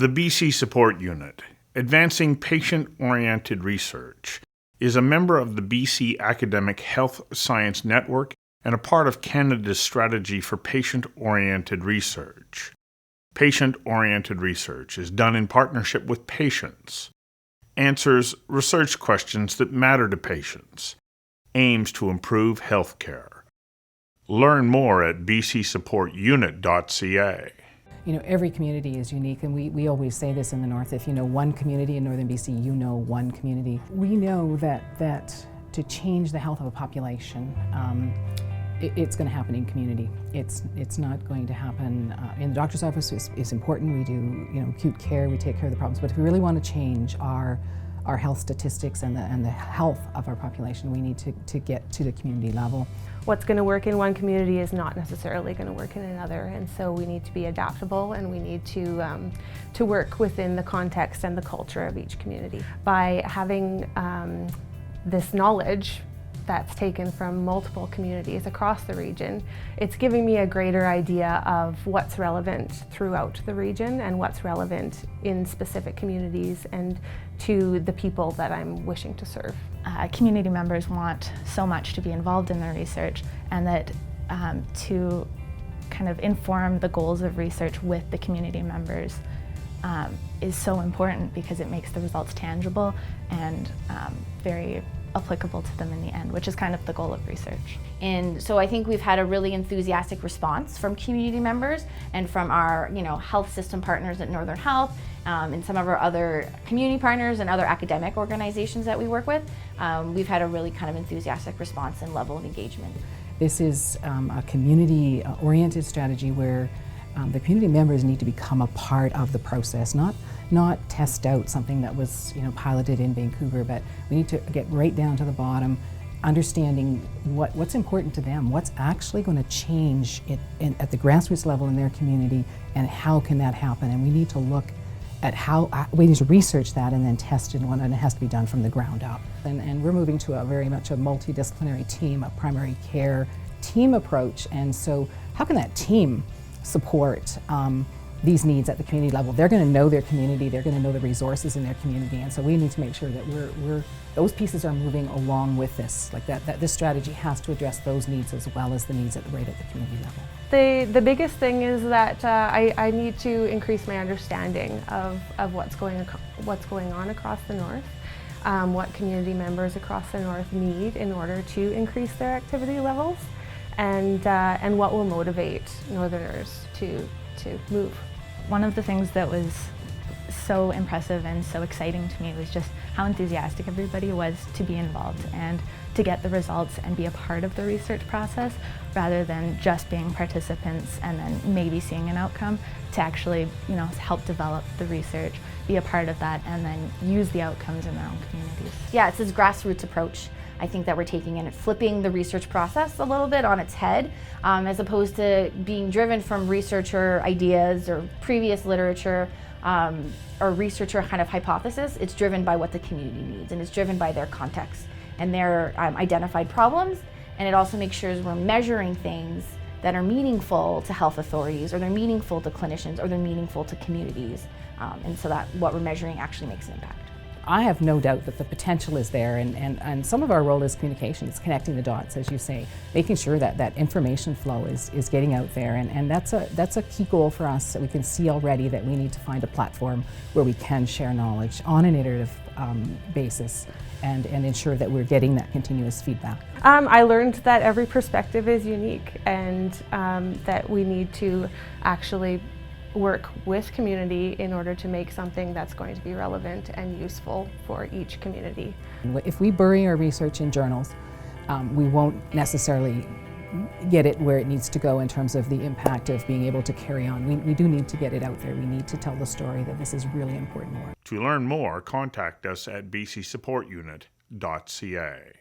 The BC Support Unit, Advancing Patient-Oriented Research, is a member of the BC Academic Health Science Network and a part of Canada's strategy for patient-oriented research. Patient-oriented research is done in partnership with patients, answers research questions that matter to patients, aims to improve healthcare. Learn more at bcsupportunit.ca. You know, every community is unique, and we always say this in the North: if you know one community in Northern BC, you know one community. We know that to change the health of a population, it's going to happen in community. It's not going to happen in the doctor's office. Is important. We do acute care. We take care of the problems. But if we really want to change our health statistics and the health of our population, we need to get to the community level. What's going to work in one community is not necessarily going to work in another, and so we need to be adaptable, and we need to work within the context and the culture of each community. By having this knowledge that's taken from multiple communities across the region, it's giving me a greater idea of what's relevant throughout the region and what's relevant in specific communities and to the people that I'm wishing to serve. Community members want so much to be involved in their research, and that to kind of inform the goals of research with the community members is so important, because it makes the results tangible and very applicable to them in the end, which is kind of the goal of research. And so I think we've had a really enthusiastic response from community members and from our health system partners at Northern Health and some of our other community partners and other academic organizations that we work with. We've had a really kind of enthusiastic response and level of engagement. This is a community-oriented strategy where the community members need to become a part of the process, not test out something that was piloted in Vancouver, but we need to get right down to the bottom, understanding what's important to them, what's actually going to change at the grassroots level in their community, and how can that happen. And we need to look at we need to research that and then test it, and it has to be done from the ground up. And we're moving to very much a multidisciplinary team, a primary care team approach. And so how can that team support these needs at the community level? They're going to know their community, they're going to know the resources in their community, and so we need to make sure that those pieces are moving along with this, that this strategy has to address those needs as well as the needs at the community level. The biggest thing is that I need to increase my understanding of what's going on across the North, what community members across the North need in order to increase their activity levels, and what will motivate Northerners to move. One of the things that was so impressive and so exciting to me was just how enthusiastic everybody was to be involved and to get the results and be a part of the research process, rather than just being participants and then maybe seeing an outcome, to actually help develop the research, be a part of that, and then use the outcomes in their own communities. Yeah, it's this grassroots approach I think that we're taking in, flipping the research process a little bit on its head, as opposed to being driven from researcher ideas or previous literature or researcher kind of hypothesis. It's driven by what the community needs, and it's driven by their context and their identified problems. And it also makes sure we're measuring things that are meaningful to health authorities, or they're meaningful to clinicians, or they're meaningful to communities. And so that what we're measuring actually makes an impact. I have no doubt that the potential is there, and some of our role is communication. It's connecting the dots, as you say, making sure that information flow is getting out there, and that's a key goal for us. That we can see already that we need to find a platform where we can share knowledge on an iterative basis, and ensure that we're getting that continuous feedback. I learned that every perspective is unique, and that we need to actually work with community in order to make something that's going to be relevant and useful for each community. If we bury our research in journals, we won't necessarily get it where it needs to go in terms of the impact of being able to carry on. We do need to get it out there. We need to tell the story that this is really important work. To learn more, contact us at bcsupportunit.ca.